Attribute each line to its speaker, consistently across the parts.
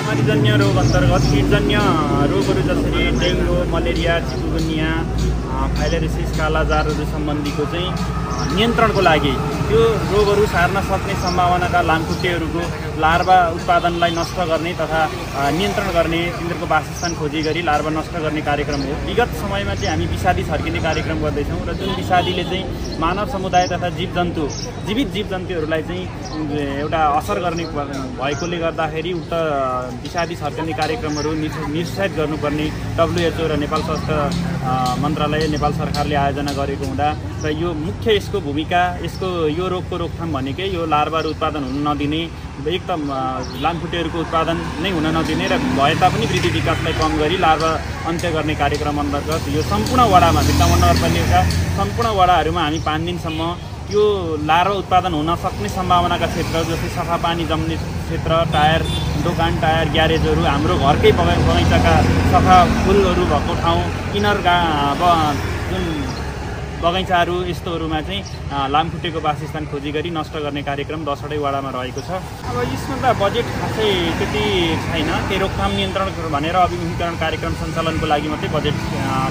Speaker 1: महामारीजन्य रोग अन्तर्गत कीटजन्य रोगहरू जसरी डेङ्गु, मलेरिया, चिकुनगुनिया, फाइलेरिसिस, कालाजारहरू सम्बन्धीको चाहिँ नियन्त्रणको लागि त्यो रोगहरू सार्न सक्ने सम्भावनाका लामखुट्टेहरूको लार्भा उत्पादनलाई नष्ट गर्ने तथा नियन्त्रण गर्ने, तिनीहरूको वासस्थान खोजी गरी लार्भा नष्ट गर्ने कार्यक्रम हो। विगत समयमा चाहिँ हामी विषादी छर्किने कार्यक्रम गर्दैछौँ र जुन विषादीले चाहिँ मानव समुदाय तथा जीवित जीवजन्तुहरूलाई चाहिँ एउटा असर गर्ने भएकोले गर्दाखेरि उक्त विषादी छर्किने कार्यक्रमहरू निरुत्साहित गर्नुपर्ने WHO र नेपाल स्वास्थ्य मन्त्रालय, नेपाल सरकारले आयोजना गरेको हुँदा र यो मुख्य यसको भूमिका, यो रोगको रोकथाम भनेकै यो लार्भाहरू उत्पादन हुन नदिने, एकदम लामखुट्टेहरूको उत्पादन नै हुन नदिने र भए तापनि वृद्धि विकासलाई कम गरी लार्भा अन्त्य गर्ने कार्यक्रम अन्तर्गत यो सम्पूर्ण वडामा, भित्तावन नगरपालिकाका सम्पूर्ण वडाहरूमा हामी 5 दिनसम्म यो लार्भा उत्पादन हुन सक्ने सम्भावनाका क्षेत्र जस्तै सफा पानी जम्ने क्षेत्र, टायर दोकान, टायर ग्यारेजहरू, हाम्रो घरकै बगैँचाका सफा फुलहरू भएको ठाउँ, जुन बगैँचाहरू यस्तोहरूमा चाहिँ लामखुट्टेको वासस्थान खोजी गरी नष्ट गर्ने कार्यक्रम 10वटै वडामा रहेको छ। अब यसमा त बजेट खासै त्यति छैन, त्यो रोकथाम नियन्त्रण भनेर अभिमुखीकरण कार्यक्रम सञ्चालनको लागि मात्रै बजेट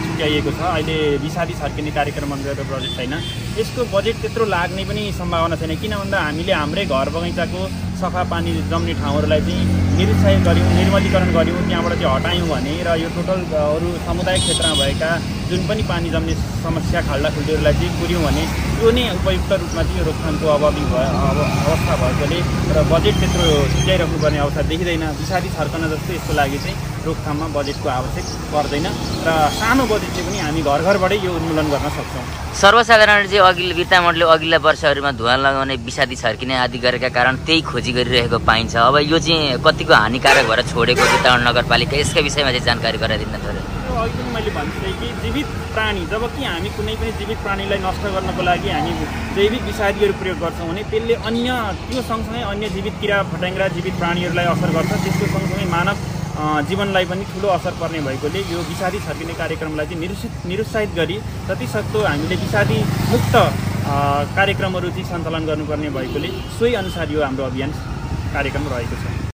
Speaker 1: छुट्याइएको छ। अहिले विषादी छर्किने कार्यक्रम अन्तर्गत बजेट छैन। यसको बजेट त्यत्रो लाग्ने पनि सम्भावना छैन, किन भन्दा हामीले हाम्रै घर बगैँचाको सफा पानी जम्ने ठाउँहरूलाई चाहिँ निरुत्साहित गऱ्यौँ, निर्मलीकरण गऱ्यौँ, त्यहाँबाट चाहिँ हटायौँ भने र यो टोटल अरू सामुदायिक क्षेत्रमा भएका जुन पनि पानी जम्ने समस्या खाल्डाखुल्डीहरूलाई चाहिँ पुर्यौँ भने यो नै उपयुक्त रूपमा चाहिँ यो रोकथामको अवस्था भएकोले र बजेट त्यत्रो छुट्याइराख्नुपर्ने अवस्था देखिँदैन। विषादी छर्कन जस्तो यसको लागि चाहिँ रोकथाममा बजेटको आवश्यक पर्दैन र सानो बजेटले पनि हामी घर घरबाटै यो उन्मूलन गर्न सक्छौँ।
Speaker 2: सर्वसाधारण चाहिँ वित्तमण्डलले अघिल्ला वर्षहरूमा धुवा लगाउने, विषादी छर्किने आदि गरेका कारण त्यही खोजी गरिरहेको पाइन्छ। अब यो चाहिँ कतिको हानिकारक भएर छोडेको भित्तावन नगरपालिका, यसका विषयमा चाहिँ जानकारी गराइदिन थोरै।
Speaker 1: अघि पनि मैले भनिसकेँ कि जीवित प्राणी, जबकि हामी कुनै पनि जीवित प्राणीलाई नष्ट गर्नको लागि हामी जैविक विषादीहरू प्रयोग गर्छौँ भने त्यसले त्यो सँगसँगै अन्य जीवित किरा फट्याङ्ग्रा, जीवित प्राणीहरूलाई असर गर्छ। त्यसको सँगसँगै मानव जीवनलाई पनि ठुलो असर पर्ने भएकोले यो विषादी छर्किने कार्यक्रमलाई चाहिँ निरुत्साहित गरी जतिसक्दो हामीले विषादी मुक्त कार्यक्रमहरू चाहिँ सञ्चालन गर्नुपर्ने भएकोले सोही अनुसार यो हाम्रो अभियान कार्यक्रम रहेको छ।